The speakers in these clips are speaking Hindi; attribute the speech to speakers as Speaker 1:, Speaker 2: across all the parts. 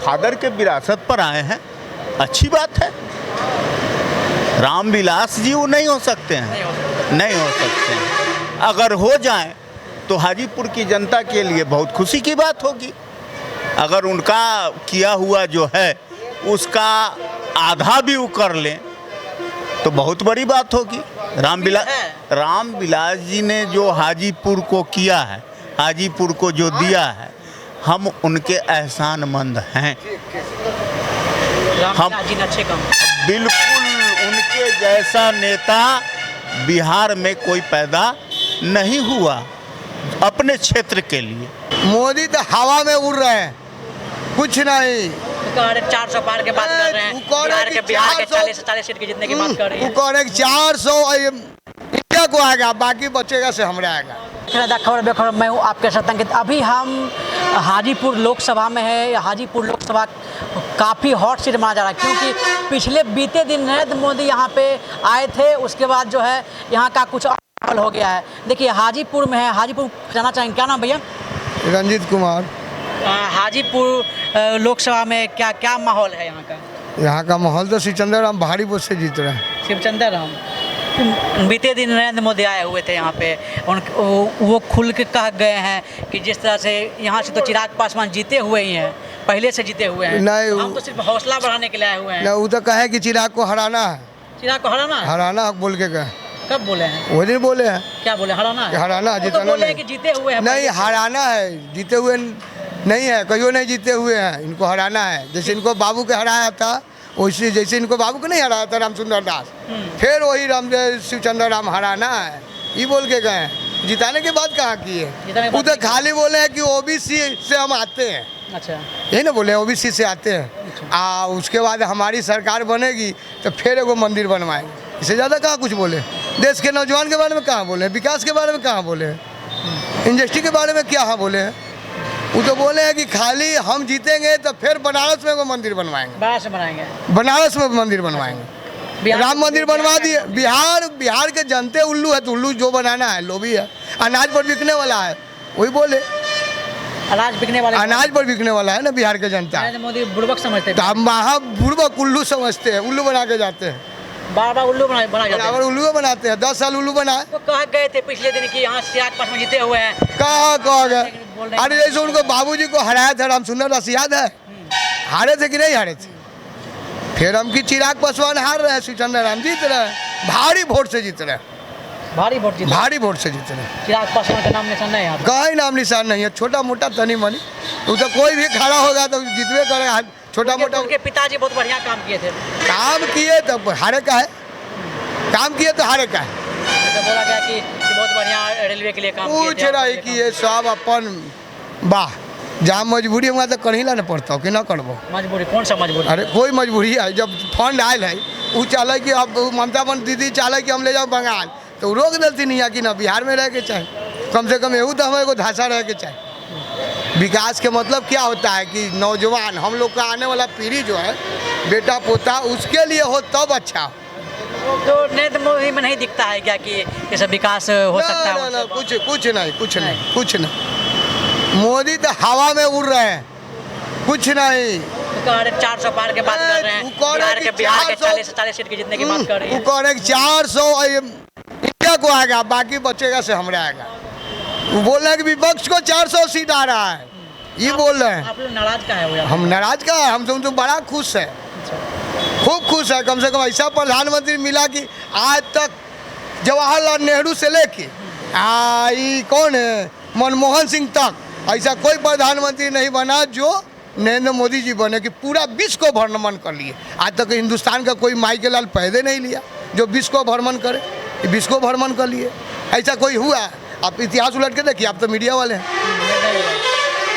Speaker 1: फादर के विरासत पर आए हैं, अच्छी बात है। रामविलास जी वो नहीं हो सकते हैं, नहीं हो सकते हैं। अगर हो जाएं तो हाजीपुर की जनता के लिए बहुत खुशी की बात होगी। अगर उनका किया हुआ जो है उसका आधा भी वो कर लें तो बहुत बड़ी बात होगी। रामविलास जी ने जो हाजीपुर को किया है, हाजीपुर को जो दिया है, हम उनके एहसानमंद हैं। हम बिल्कुल उनके जैसा नेता बिहार में कोई पैदा नहीं हुआ अपने क्षेत्र के लिए।
Speaker 2: मोदी तो हवा में उड़ रहे हैं, कुछ नहीं।
Speaker 3: 400 पार के बात कर रहे हैं, बिहार के 40 सीट के जितने की बात कर रहे हैं।
Speaker 2: 400 इंडिया को आएगा, बाकी बचेगा से हमरा आएगा।
Speaker 3: खबर बेखबर मैं हूँ आपके साथ अंकित। अभी हम हाजीपुर लोकसभा में है। हाजीपुर लोकसभा काफ़ी हॉट सीट माना जा रहा है, क्योंकि पिछले बीते दिन नरेंद्र मोदी यहाँ पे आए थे, उसके बाद जो है यहाँ का कुछ माहौल हो गया है। देखिए हाजीपुर में है, हाजीपुर जाना चाहेंगे, क्या नाम भैया?
Speaker 2: रंजीत कुमार।
Speaker 3: हाजीपुर लोकसभा में क्या क्या माहौल है यहाँ का?
Speaker 2: यहाँ का माहौल तो शिवचंद्र राम भारी वोट से जीत रहे हैं।
Speaker 3: शिवचंद्र राम बीते दिन नरेंद्र मोदी आए हुए थे यहाँ पे, वो खुल के कह गए हैं कि जिस तरह से यहाँ से तो चिराग पासवान जीते हुए ही हैं, पहले से जीते हुए हैं।
Speaker 2: नहीं,
Speaker 3: हम तो सिर्फ हौसला बढ़ाने के लिए आए हुए हैं।
Speaker 2: वो तो कहे कि चिराग को हराना है।
Speaker 3: चिराग को हराना
Speaker 2: बोल के कहे।
Speaker 3: कब बोले हैं?
Speaker 2: वो दिन बोले हैं।
Speaker 3: क्या बोले? हराना है,
Speaker 2: जितना
Speaker 3: तो बोले कि जीते हुए हैं।
Speaker 2: नहीं, हराना है, जीते हुए नहीं है, कहीं नहीं जीते हुए हैं। इनको हराना है, जैसे इनको बाबू के हराया था, वैसे जैसे इनको बाबू को नहीं हराया था रामचंद्र दास, फिर वही शिवचंद्र राम हराना है, ये बोल के गए। जिताने के बाद कहाँ किए? वो तो खाली बोले हैं कि ओबीसी से हम आते हैं।
Speaker 3: अच्छा,
Speaker 2: यही ना बोले, ओबीसी से आते हैं। उसके बाद हमारी सरकार बनेगी तो फिर एगो मंदिर बनवाएंगे। इससे ज़्यादा कहाँ कुछ बोले? देश के नौजवान के बारे में कहाँ बोले? विकास के बारे में कहाँ बोले? इंडस्ट्री के बारे में क्या बोले हैं? वो तो बोले हैं कि खाली हम जीतेंगे तो फिर बनारस में वो मंदिर बनवाएंगे। बनारस में मंदिर बनवाएंगे। राम मंदिर बनवा दिए। बिहार के जनते उल्लू है, तो उल्लू जो बनाना है लोभी है। अनाज पर बिकने वाला है, वही बोले। अनाज पर बिकने वाला है ना बिहार के जनता।
Speaker 3: मोदी बुड़बक समझते हैं,
Speaker 2: हम वहाँ बुड़बक उल्लू समझते हैं, उल्लू बना के जाते हैं।
Speaker 3: बार उल्लू
Speaker 2: उल्लू बनाते हैं। 10 साल उल्लू बनाए।
Speaker 3: वो कह गए थे पिछले दिन कि यहाँ चिराग पासवान जीते हुए हैं।
Speaker 2: कह गए? अरे जैसे उनको बाबूजी को हराया था रामचंद्र दास, याद है? हारे थे कि नहीं हारे थे? फिर हम की चिराग पासवान हार रहे हैं, शिवचंद्र राम जीत रहे हैं। भारी वोट से जीत रहे हैं। भारी वोट से जीत रहे हैं।
Speaker 3: चिराग पासवान का नाम निशान नहीं है,
Speaker 2: कहीं नाम निशान नहीं है। छोटा मोटा तनी मनी, वो तो कोई भी खड़ा होगा तो जीतवे करेगा। छोटा मोटा।
Speaker 3: उनके पिताजी बहुत बढ़िया काम किए थे।
Speaker 2: काम किए तो हारे का है, काम किए तो हारे का है।
Speaker 3: तो बोला गया कि बहुत बढ़िया रेलवे के लिए काम किए थे।
Speaker 2: कुछ नहीं किए, सब अपन वाह। जहाँ मजबूरी होगा तो कर ही लाना पड़ता हो कि ना करबो।
Speaker 3: मजबूरी? कौन सा मजबूरी?
Speaker 2: अरे कोई मजबूरी है, जब फंड आयल है, वो चाहे कि अब ममता बन दीदी चाहे कि हम ले जाओ बंगाल, तो रोक देती नहीं है कि ना बिहार में रह के चाहे। कम से कम एहू तो हमें को धासा रह के चाहे। विकास के मतलब क्या होता है कि नौजवान, हम लोग का आने वाला पीढ़ी जो है, बेटा पोता, उसके लिए हो तब अच्छा हो।
Speaker 3: तो नरेंद्र मोदी में नहीं दिखता है क्या कि ये सब विकास हो सकता है?
Speaker 2: ना, कुछ नहीं। मोदी तो हवा में उड़ रहे हैं, कुछ नहीं।
Speaker 3: 400 पार के बात कर रहे हैं, बिहार के 40 सीट के जितने की बात कर रहे हैं।
Speaker 2: 400 इंडिया को आएगा, बाकी बचेगा से हमरा आएगा। वो बोल रहे हैं कि विपक्ष को 400 सीट आ रहा है, ये बोल रहे हैं।
Speaker 3: आप लोग नाराज का है?
Speaker 2: हम नाराज का है, हम तो बड़ा खुश है, खूब खुश है। कम से कम ऐसा प्रधानमंत्री मिला कि आज तक जवाहरलाल नेहरू से लेके कौन है, मनमोहन सिंह तक, ऐसा कोई प्रधानमंत्री नहीं बना जो नरेंद्र मोदी जी बने कि पूरा विश्व को भ्रमण कर लिए। आज तक हिंदुस्तान का कोई माई के लाल पैदे नहीं लिया जो विश्व को भ्रमण करे, विश्व को भ्रमण कर लिए। ऐसा कोई हुआ? आप इतिहास उलट के देखिए, आप तो मीडिया वाले हैं।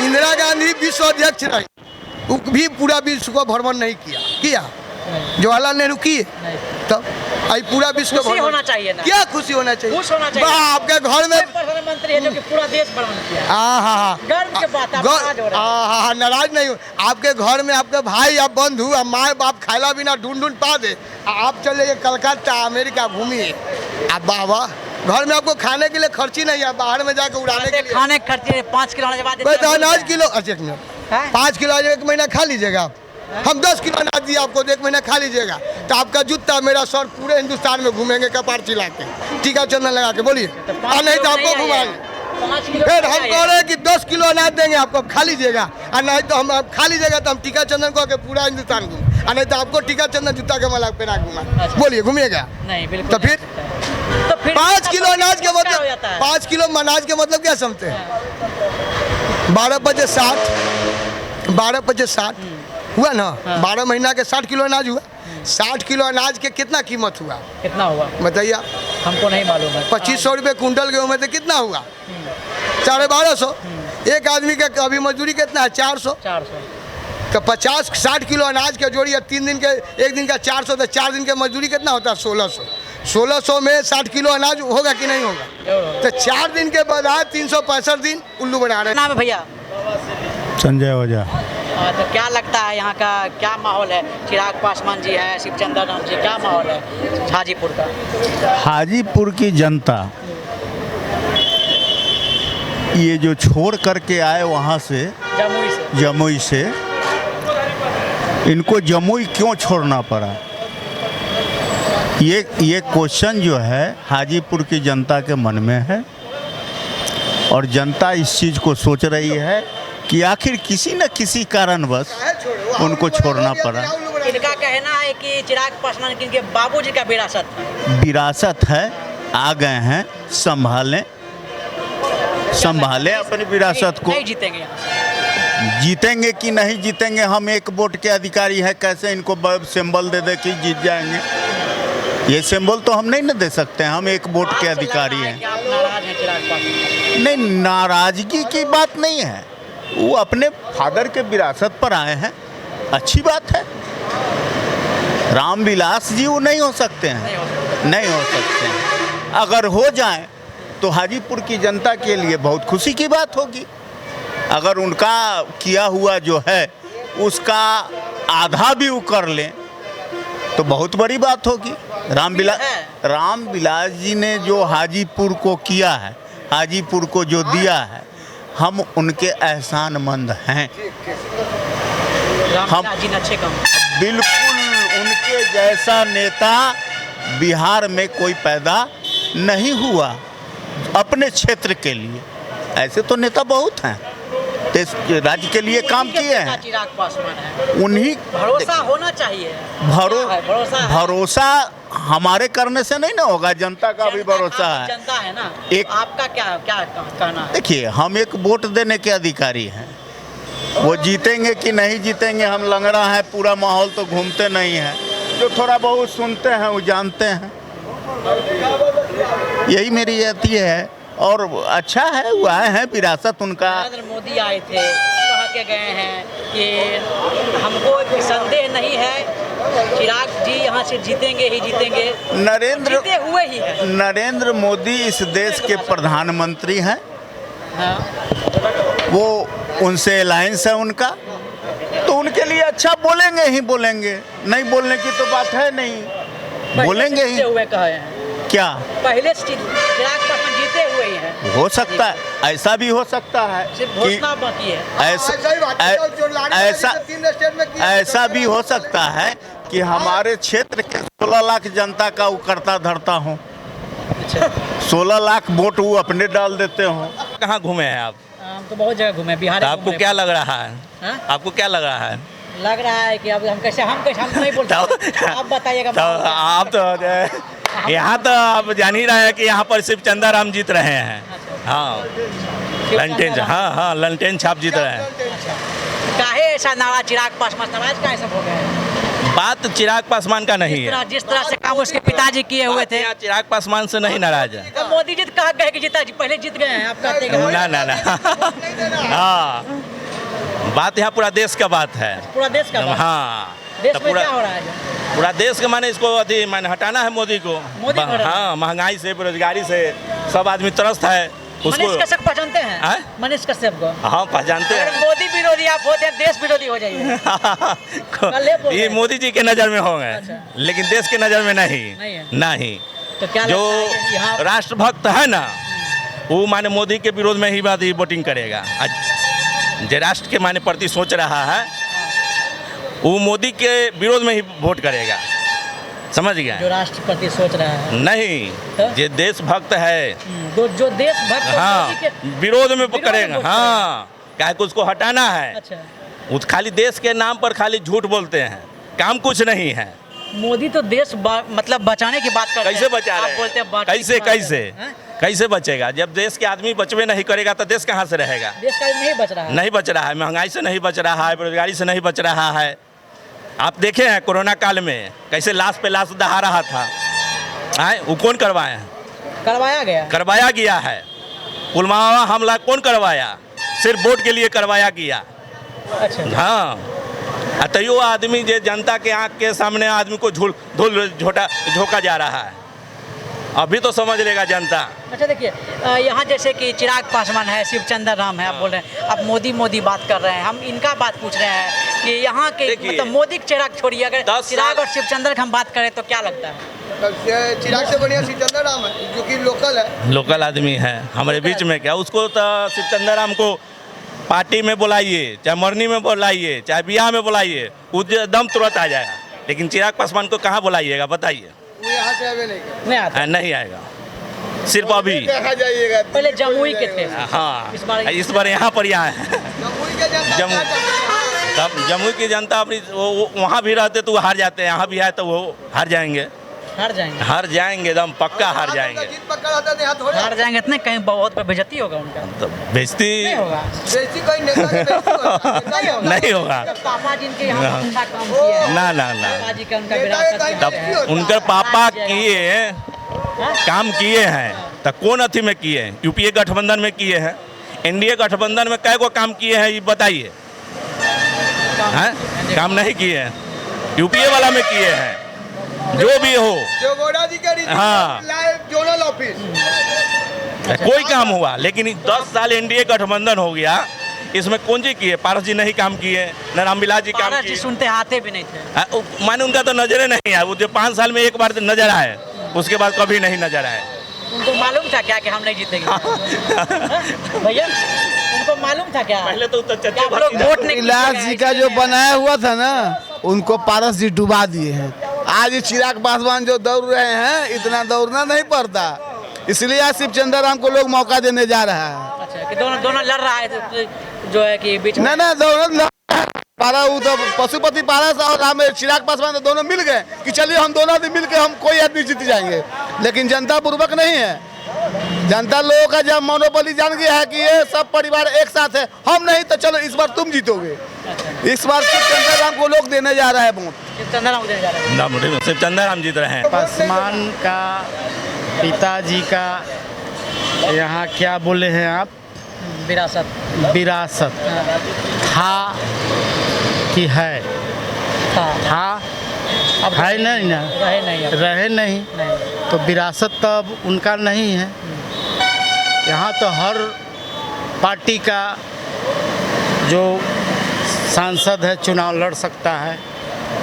Speaker 2: इंदिरा गांधी विश्व अध्यक्ष रही, वो भी पूरा विश्व को भ्रमण नहीं किया। जवाहरलाल नेहरू किए, तब आई पूरा विश्व को
Speaker 3: खुशी होना चाहिए ना?
Speaker 2: क्या खुशी होना चाहिए?
Speaker 3: खुश होना चाहिए।
Speaker 2: आपके घर में
Speaker 3: प्रधानमंत्री है जो कि पूरा देश भ्रमण किया। गर्व के बात।
Speaker 2: नाराज नहीं हो। आपके घर में आपके भाई, आप बंधु, आप माँ बाप खाला बिना ढूंढ पा दे, आप चले जाइए कलकत्ता, अमेरिका घूमिए, आप बाबा घर में आपको खाने के लिए खर्ची नहीं है, बाहर में जाकर उड़ाने के लिए
Speaker 3: खाने खर्चे 5 किलो अनाज।
Speaker 2: किलो। अच्छा, एक मिनट,
Speaker 3: हैं?
Speaker 2: 5 किलो अनाज 1 महीना खा लीजिएगा आप। हम 10 किलो अनाज दिए आपको तो 1 महीना खा लीजिएगा, तो आपका जूता मेरा सर पूरे हिंदुस्तान में घूमेंगे कपार चिल्ला के, टीका चंदन लगा के, बोलिए। और नहीं तो आपको घुमाएंगे।
Speaker 3: 5 किलो
Speaker 2: फिर हम कह रहे हैं कि 10 किलो अनाज देंगे आपको, खा लीजिएगा, और नहीं तो हम आप खा लीजिएगा तो हम टीका चंदन को आके पूरा हिंदुस्तान घूम, और नहीं तो आपको टीका चंदन जूता के मला पहना घुमा, बोलिए घूमिएगा।
Speaker 3: नहीं बिल्कुल
Speaker 2: तो फिर
Speaker 3: तो फिर
Speaker 2: 5 किलो अनाज के
Speaker 3: क्या हो
Speaker 2: मतलब
Speaker 3: जाता है?
Speaker 2: 5 किलो अनाज के मतलब क्या समझते हैं? 12 बजे 60, 12 बजे 60 हुआ ना, 12 महीना के 60 किलो अनाज हुआ। 60 किलो अनाज के कितना कीमत हुआ
Speaker 3: कितना हुआ
Speaker 2: बताइए आप?
Speaker 3: हमको नहीं मालूम है।
Speaker 2: 2500 रुपये कुंटल गेहूँ में तो कितना हुआ? 1250। एक आदमी का अभी मजदूरी कितना है? 400।
Speaker 3: 400
Speaker 2: तो 50-60 किलो अनाज के जोड़िए, 3 दिन के, एक दिन का 400, तो 4 दिन के मजदूरी कितना होता है? 1600। 1600 में 60 किलो अनाज होगा कि नहीं होगा? तो 4 दिन के बाद 365 दिन उल्लू बना रहे हैं।
Speaker 3: नाम है भैया?
Speaker 1: संजय ओझा।
Speaker 3: तो क्या लगता है यहाँ का क्या माहौल है? चिराग पासवान जी है, शिवचंद्र राम जी, क्या माहौल है हाजीपुर का?
Speaker 1: हाजीपुर की जनता ये जो छोड़ करके आए वहाँ से, जमुई से, इनको जमुई क्यों छोड़ना पड़ा? ये क्वेश्चन जो है हाजीपुर की जनता के मन में है, और जनता इस चीज़ को सोच रही है कि आखिर किसी न किसी कारणवश उनको छोड़ना पड़ा।
Speaker 3: इनका कहना है कि चिराग पासवान इनके बाबूजी का
Speaker 1: विरासत है, आ गए हैं, संभालें अपनी विरासत को।
Speaker 3: नहीं जीतेंगे यहाँ से।
Speaker 1: जीतेंगे कि नहीं जीतेंगे, हम एक वोट के अधिकारी हैं, कैसे इनको सिंबल दे कि जीत जाएंगे? ये सिंबल तो हम नहीं न दे सकते हैं, हम एक वोट के अधिकारी हैं।
Speaker 3: आप नाराज हैं चिराग पासवान?
Speaker 1: नहीं, नाराजगी की बात नहीं है, वो अपने फादर के विरासत पर आए हैं, अच्छी बात है। रामविलास जी वो नहीं हो सकते हैं, नहीं हो सकते हैं। अगर हो जाए तो हाजीपुर की जनता के लिए बहुत खुशी की बात होगी। अगर उनका किया हुआ जो है उसका आधा भी वो कर लें तो बहुत बड़ी बात होगी। रामविलास जी ने जो हाजीपुर को किया है, हाजीपुर को जो दिया है, हम उनके एहसानमंद हैं। हम बिल्कुल उनके जैसा नेता बिहार में कोई पैदा नहीं हुआ अपने क्षेत्र के लिए। ऐसे तो नेता बहुत हैं, राज्य के लिए काम किए हैं।
Speaker 3: चिराग पासवान है,
Speaker 1: उन्हीं
Speaker 3: भरोसा होना चाहिए।
Speaker 1: भरोसा हमारे करने से नहीं ना होगा, जनता का भी भरोसा है।
Speaker 3: जनता है ना,
Speaker 1: एक
Speaker 3: आपका क्या कहना है?
Speaker 1: देखिए, हम एक वोट देने के अधिकारी हैं, वो जीतेंगे कि नहीं जीतेंगे हम लंगड़ा है, पूरा माहौल तो घूमते नहीं है, जो थोड़ा बहुत सुनते हैं वो जानते हैं। यही मेरी यती है, और अच्छा है वो आए हैं, विरासत उनका।
Speaker 3: नरेंद्र मोदी आए थे, कह के गए हैं कि हमको कोई संदेह नहीं है, चिराग जी यहाँ से जीतेंगे ही जीतेंगे। जीते हुए ही है।
Speaker 1: नरेंद्र मोदी इस देश के प्रधानमंत्री हैं।
Speaker 3: हाँ।
Speaker 1: वो उनसे अलायंस है उनका, तो उनके लिए अच्छा बोलेंगे ही बोलेंगे, नहीं बोलने की तो बात है नहीं, बोलेंगे ही।
Speaker 3: हुए कहे हैं
Speaker 1: क्या
Speaker 3: पहले चिराग पासवान जीते हुए ही हैं?
Speaker 1: हो सकता है, ऐसा भी हो सकता है,
Speaker 3: सिर्फ घोषणा बाकी है।
Speaker 1: ऐसा भी हो सकता है कि हमारे क्षेत्र के 16 लाख जनता का वो करता धरता हो, 16 लाख वोट वो अपने डाल देते हो।
Speaker 4: कहाँ घूमे हैं आप?
Speaker 3: हम तो बहुत जगह घूमे, बिहार।
Speaker 4: आपको क्या लग रहा है?
Speaker 3: हाँ?
Speaker 4: आपको क्या लग रहा है?
Speaker 3: लग रहा है कि अब हम कैसे हम नहीं बोल सकते। आप बताइएगा।
Speaker 4: तो आप तो यहाँ तो आप जान ही रहे हैं कि यहाँ पर शिवचंद्र राम जीत रहे हैं। हाँ, ललटेन, हाँ ललटेन छाप जीत रहे हैं।
Speaker 3: काहे ऐसा नाराज चिराग पासवान, नाराज काहे सब हो गए?
Speaker 4: बात चिराग पासवान का नहीं है,
Speaker 3: जिस तरह से काम उसके पिताजी किए हुए थे।
Speaker 4: चिराग पासवान से नहीं नाराज है।
Speaker 3: तो मोदी जी कहा गए कि जीता, पहले जीत गए हैं, आप कहते हैं
Speaker 4: ना। हाँ, बात यहाँ पूरा देश का बात है,
Speaker 3: पूरा देश का बात।
Speaker 4: हाँ,
Speaker 3: देश
Speaker 4: तो
Speaker 3: में क्या हो रहा है?
Speaker 4: पूरा देश के माने इसको अभी माने हटाना है मोदी को। हाँ, महंगाई से, बेरोजगारी से सब आदमी त्रस्त है।
Speaker 3: मनीष कश्यप पहचानते हैं? मनीष कश्यप को
Speaker 4: हाँ पहचानते हैं।
Speaker 3: मोदी विरोधी आप होते हैं, देश विरोधी हो जाइए।
Speaker 4: ये मोदी जी के नज़र में होंगे। अच्छा। लेकिन देश के नज़र में नहीं।
Speaker 3: तो क्या
Speaker 4: जो राष्ट्रभक्त है ना, वो माने मोदी के विरोध में ही बात वोटिंग करेगा। जो राष्ट्र के माने प्रति सोच रहा है वो मोदी के विरोध में ही वोट करेगा, समझ
Speaker 3: जो
Speaker 4: गए?
Speaker 3: राष्ट्रपति सोच रहा है
Speaker 4: नहीं, जो देशभक्त है
Speaker 3: जो देशभक्त है,
Speaker 4: हाँ
Speaker 3: मोदी के
Speaker 4: विरोध में
Speaker 3: विरोध
Speaker 4: करेगा,
Speaker 3: वोट
Speaker 4: हाँ क्या कि उसको हटाना है।
Speaker 3: अच्छा,
Speaker 4: उस खाली देश के नाम पर खाली झूठ बोलते हैं, काम कुछ नहीं है।
Speaker 3: मोदी तो देश मतलब बचाने की बात करते हैं।
Speaker 4: कैसे बचा
Speaker 3: आप
Speaker 4: रहे
Speaker 3: बोलते हैं
Speaker 4: हैं?
Speaker 3: बांटने की
Speaker 4: कैसे
Speaker 3: बात
Speaker 4: कैसे
Speaker 3: करते हैं।
Speaker 4: कैसे बचेगा? जब देश के आदमी बचवे नहीं करेगा तो देश कहाँ से रहेगा?
Speaker 3: देश का नहीं बच रहा है।
Speaker 4: नहीं बच रहा है, महंगाई से नहीं बच रहा है, बेरोजगारी से नहीं बच रहा है। आप देखे हैं कोरोना काल में कैसे लाश पे लाश दहा रहा था, आए वो कौन करवाए हैं?
Speaker 3: करवाया गया।
Speaker 4: करवाया गया है। पुलवामा हमला कौन करवाया? सिर्फ वोट के लिए करवाया गया।
Speaker 3: अच्छा,
Speaker 4: हाँ तैयो आदमी जो जनता के आंख के सामने आदमी को झोंका जा रहा है, अभी तो समझ लेगा जनता।
Speaker 3: अच्छा देखिए, यहाँ जैसे कि चिराग पासवान है, शिवचंद्र राम है, आप बोल रहे हैं, आप मोदी बात कर रहे हैं, हम इनका बात पूछ रहे हैं कि यहाँ के
Speaker 4: देखिए,
Speaker 3: मतलब मोदी के चिराग छोड़िए, अगर
Speaker 4: 10
Speaker 3: चिराग और शिवचंद्र की हम बात करें तो क्या लगता है?
Speaker 2: चिराग से बढ़िया शिवचंद्र राम है जो कि लोकल है,
Speaker 4: लोकल आदमी है हमारे बीच में। क्या उसको तो शिवचंद्र राम को पार्टी में बुलाइए, चाहे मरनी में बुलाइए, चाहे ब्याह में बुलाइए, वो दम तुरंत आ जाएगा। लेकिन चिराग पासवान को कहाँ बुलाइएगा बताइए?
Speaker 2: वो यहाँ से आवे नहीं कर।
Speaker 3: नहीं आता।
Speaker 4: नहीं आएगा, सिर्फ अभी।
Speaker 2: देखा जाइएगा
Speaker 3: पहले जमुई के थे।
Speaker 4: हाँ
Speaker 3: इस
Speaker 4: इस बार यहाँ पर यहाँ है।
Speaker 2: जमुई के जनता
Speaker 4: जम्मू
Speaker 2: क्या करती है?
Speaker 4: तब जमुई की जनता अपनी वो वहाँ भी रहते तो वो हार जाते हैं, यहाँ भी है तो वो हार जाएंगे,
Speaker 3: हार जाएंगे।
Speaker 4: हार जाएंगे, एकदम पक्का हार
Speaker 2: उनका
Speaker 4: जाएंगे।
Speaker 2: जीत पक्का रहता है, यहाँ थोड़े
Speaker 3: हार जाएंगे इतने, कहीं बहुत पे बेइज्जती होगा उनका।
Speaker 4: तो बेइज्जती
Speaker 3: नहीं होगा।
Speaker 2: बेइज्जती कोई नेता की बेइज्जती होता है।
Speaker 3: नहीं होगा।
Speaker 4: नहीं होगा।
Speaker 3: पापा जिनके यहाँ
Speaker 4: हाँ।
Speaker 3: अच्छा काम किए हैं।
Speaker 4: ना ना
Speaker 3: पापा
Speaker 4: ना,
Speaker 3: जी का उनका
Speaker 2: नेता
Speaker 3: विरासत
Speaker 2: का
Speaker 3: में
Speaker 4: तब
Speaker 3: है।
Speaker 2: होता है।
Speaker 4: उनके पापा
Speaker 3: आज जगह-
Speaker 4: किए
Speaker 3: हाँ?
Speaker 4: काम किए हैं तो कौन अथी में किए हैं? यूपीए गठबंधन में किए हैं, एनडीए गठबंधन में कै को काम किए हैं ये बताइए? हैं? काम नहीं किए हैं, यूपीए वाला में किए हैं। जो भी हो,
Speaker 2: जो गोड़ा जी का रिजल्ट
Speaker 4: हाँ।
Speaker 2: लाए जोनल ऑफिस
Speaker 4: कोई काम हुआ, लेकिन 10 साल एनडीए गठबंधन हो गया, इसमें कौन जी किए? पारस जी नहीं काम किए, न रामविलास जी काम
Speaker 3: पारस जी
Speaker 4: किए।
Speaker 3: सुनते आते भी नहीं थे।
Speaker 4: माने उनका तो नजरे नहीं आया, वो जो 5 साल में एक बार नजर आए, उसके बाद कभी नहीं नजर आए।
Speaker 3: उनको मालूम था क्या कि हम नहीं जीतेंगे? भैया उनको मालूम था क्या?
Speaker 4: पहले तो
Speaker 3: क्या आप लोग वोट नहीं
Speaker 5: इलाज जी का जो बनाया हुआ था ना, उनको पारस जी डुबा दिए हैं। आज ये चिराग पासवान जो दौड़ रहे हैं, इतना दौड़ना नहीं पड़ता, इसलिए आज शिवचंद्र राम को लोग मौका देने जा रहा है।
Speaker 3: अच्छा, कि दोनों लड़ रहा है जो है कि बीच में।
Speaker 5: ना दौड़ पारा वो तो पशुपति पारस और राम चिराग पासवान तो दोनों मिल गए कि चलिए हम दोनों आदमी मिल के हम कोई आदमी जीत जाएंगे, लेकिन जनता पूर्वक नहीं है। जनता लोगों का जब मोनोपोली जान गया है कि ये सब परिवार एक साथ है, हम नहीं तो चलो इस बार तुम जीतोगे। इस बार शिवचंद्र राम को लोग देने जा रहे हैं वोट।
Speaker 3: शिवचंद्र राम को देने जा रहे हैं।
Speaker 4: शिवचंद्र राम जीत रहे हैं।
Speaker 6: पासवान का पिताजी का यहाँ क्या बोले हैं आप? विरासत था कि है? था
Speaker 3: अब
Speaker 6: है नहीं ना,
Speaker 3: रहे नहीं अब।
Speaker 6: रहे नहीं
Speaker 3: नहीं।
Speaker 6: तो विरासत तो अब उनका नहीं है। यहाँ तो हर पार्टी का जो सांसद है चुनाव लड़ सकता है,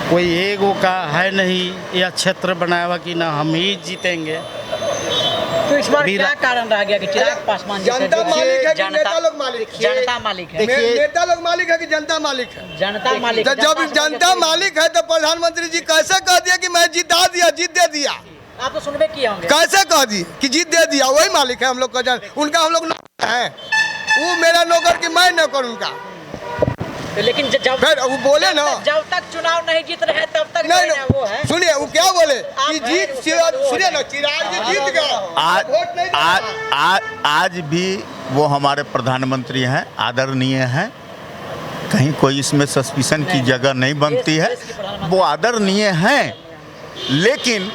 Speaker 6: कोई एगो का है नहीं यह क्षेत्र बनाया हुआ कि ना हम ही जीतेंगे।
Speaker 3: तो इस बार क्या कारण रह गया कि चिराग पासवान जी से
Speaker 2: जनता
Speaker 3: जो-
Speaker 2: मालिक है कि नेता लोग मालिक है?
Speaker 3: जनता मालिक है।
Speaker 2: नेता लोग मालिक है कि जनता मालिक है?
Speaker 3: जनता मालिक
Speaker 2: तो
Speaker 3: है।
Speaker 2: जब जनता मालिक है तो प्रधानमंत्री जी कैसे कह दिया कि मैं जीत दे दिया?
Speaker 3: आप तो सुनबे किए होंगे।
Speaker 2: कैसे कह दिए कि जीत दे दिया? वही मालिक है, हम लोग का उनका हम लोग नौकर है, वो मेरा नौकर की मैं नौकर उनका।
Speaker 3: तो लेकिन जब
Speaker 2: फिर वो बोले ना,
Speaker 3: जब तक चुनाव नहीं जीत रहे हैं, तब तक
Speaker 2: नहीं
Speaker 3: जो है वो है।
Speaker 2: सुनिए वो क्या बोले कि
Speaker 3: आप-
Speaker 2: जीत सुनिए ना, चिराग जी जीत गया,
Speaker 1: आज
Speaker 2: वोट नहीं देना।
Speaker 1: आज भी वो हमारे प्रधानमंत्री हैं, आदरणीय हैं, कहीं कोई इसमें सस्पिशन की जगह नहीं बनती है।
Speaker 3: देश के प्रधानमंत्री।
Speaker 1: वो आदरणीय हैं, लेकिन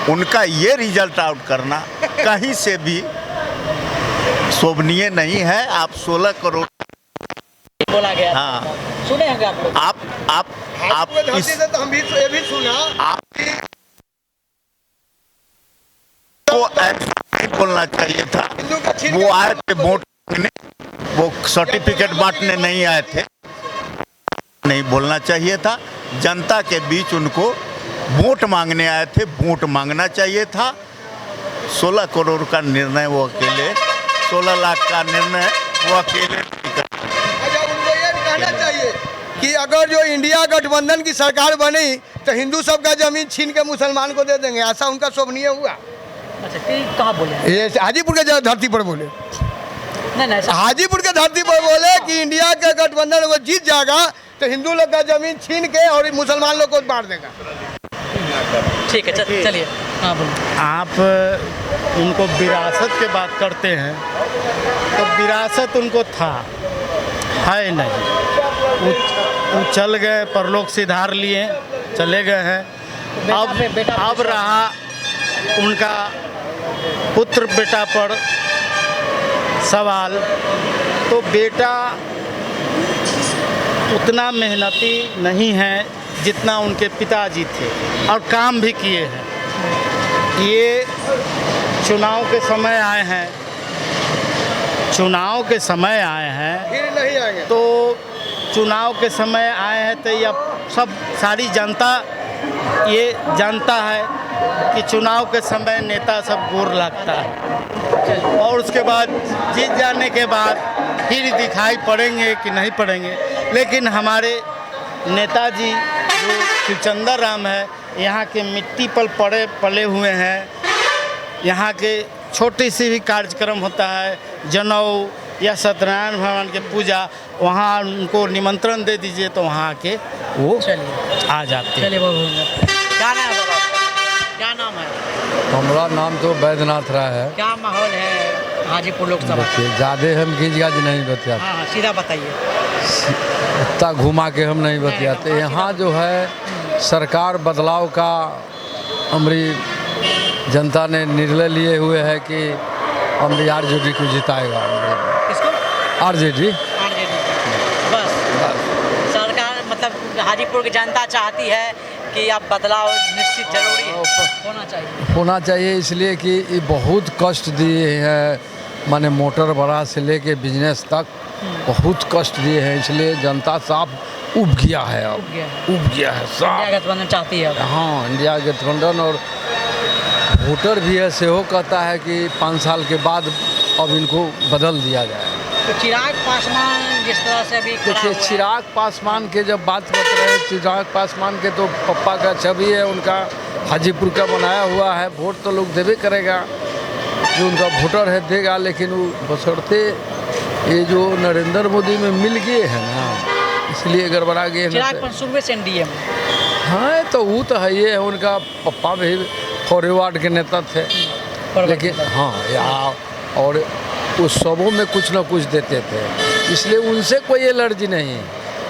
Speaker 1: उनका ये रिजल्ट आउट करना कहीं से भी शोभनीय नहीं है। आप 16 करोड़
Speaker 3: बोला गया।
Speaker 1: हाँ।
Speaker 3: सुने होंगे आप लोग।
Speaker 1: आप
Speaker 2: आपको धरती
Speaker 1: इस
Speaker 2: से तो हम भी ये भी सुना
Speaker 1: को ऐसा नहीं बोलना चाहिए था।
Speaker 2: हिंदू का छीन
Speaker 1: वो
Speaker 2: के-
Speaker 1: आए थे वोट मांगने, वो सर्टिफिकेट बांटने नहीं आए थे। नहीं बोलना चाहिए था। जनता के बीच उनको वोट मांगने आए थे, वोट मांगना चाहिए था। 16 करोड़ का निर्णय वो अकेले, 16 लाख का निर्णय वो अकेले नहीं कर।
Speaker 2: अच्छा, कि अगर जो इंडिया गठबंधन की सरकार बनी तो हिंदू सबका जमीन छीन के मुसलमान को दे देंगे, ऐसा उनका शोभनीय हुआ।
Speaker 3: अच्छा कहाँ बोले?
Speaker 2: ये हाजीपुर के धरती पर बोले,
Speaker 3: नहीं
Speaker 2: हाजीपुर के धरती पर बोले कि इंडिया के गठबंधन वो जीत जाएगा तो हिंदू लोग का जमीन छीन के और मुसलमान लोग को बांट देगा।
Speaker 3: ठीक है चलिए। हाँ बोलिए।
Speaker 6: आप उनको विरासत की बात करते हैं तो विरासत उनको था, है नहीं, वो चल गए, परलोक सिधार लिए चले गए हैं। अब रहा उनका पुत्र बेटा पर सवाल, तो बेटा उतना मेहनती नहीं है जितना उनके पिताजी थे और काम भी किए हैं। ये चुनाव के समय आए हैं, चुनाव के समय आए हैं,
Speaker 2: फिर नहीं आएंगे
Speaker 6: तो चुनाव के समय आए हैं तो ये सब सारी जनता ये जानता है कि चुनाव के समय नेता सब गोर लगता है और उसके बाद जीत जाने के बाद फिर दिखाई पड़ेंगे कि नहीं पड़ेंगे। लेकिन हमारे नेताजी जो शिवचंद्र राम है, यहाँ के मिट्टी पर पले हुए हैं। यहाँ के छोटी सी भी कार्यक्रम होता है, जनेऊ या सत्यनारायण भगवान के पूजा, वहाँ उनको निमंत्रण दे दीजिए तो वहाँ आके वो आ जाते हैं।
Speaker 3: चलिए क्या नाम है बाबा? क्या नाम है?
Speaker 7: हमारा नाम तो बैद्यनाथ राय है।
Speaker 3: क्या माहौल है हाजीपुर लोकसभा?
Speaker 7: देखिए ज़्यादा हम खींच गाज नहीं बतियाते,
Speaker 3: हाँ सीधा बताइए।
Speaker 7: इतना घुमा के हम नहीं बतियाते। यहाँ जो है सरकार बदलाव का हमारी जनता ने निर्णय लिए हुए है कि हमारी आरजेडी को जिताएगा।
Speaker 3: किसको?
Speaker 7: आरजेडी।
Speaker 3: बस सरकार मतलब हाजीपुर की जनता चाहती है कि अब बदलाव निश्चित जरूरी
Speaker 7: होना चाहिए इसलिए कि ये बहुत कष्ट दिए हैं, माने मोटर बड़ा से लेके बिजनेस तक बहुत कष्ट दिए हैं, इसलिए जनता साफ उब गया है। अब उब गया है साफ।
Speaker 3: इंडिया गठबंधन चाहती है।
Speaker 7: हाँ इंडिया गठबंधन, और वोटर भी ऐसे हो कहता है कि 5 साल के बाद अब इनको बदल दिया जाए।
Speaker 3: तो चिराग पासवान जिस तरह से अभी
Speaker 7: देखिए चिराग पासवान के जब बात कर रहे हैं, चिराग पासवान के तो पप्पा का छवि है उनका, हाजीपुर का बनाया हुआ है, वोट तो लोग देवे करेगा, जो उनका वोटर है देगा। लेकिन वो बशर्ते ये जो नरेंद्र मोदी में मिल गए हैं ना, इसलिए गड़बड़ा गए।
Speaker 3: चिराग शुरू से एनडीए में।
Speaker 7: हाँ तो वो तो है, ये है उनका पप्पा भी फॉरवर्ड के नेता थे, लेकिन हाँ या और उस सबों में कुछ ना कुछ देते थे, इसलिए उनसे कोई एलर्जी नहीं है,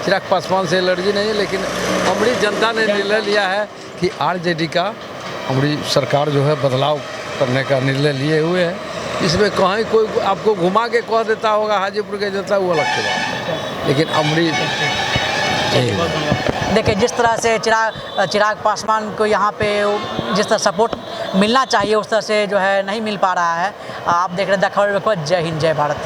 Speaker 7: चिराग पासवान से एलर्जी नहीं है। लेकिन हमारी जनता ने निर्णय लिया है कि आरजेडी का हमारी सरकार जो है बदलाव करने का निर्णय लिए हुए है। इसमें कहीं कोई आपको घुमा के कह देता होगा हाजीपुर के जनता, वो अलग की बात है, लेकिन हमारी
Speaker 3: देखिए जिस तरह से चिराग पासवान को यहाँ पे जिस तरह सपोर्ट मिलना चाहिए उस तरह से जो है नहीं मिल पा रहा है। आप देख रहे हैं द खबर। जय हिंद, जय भारत।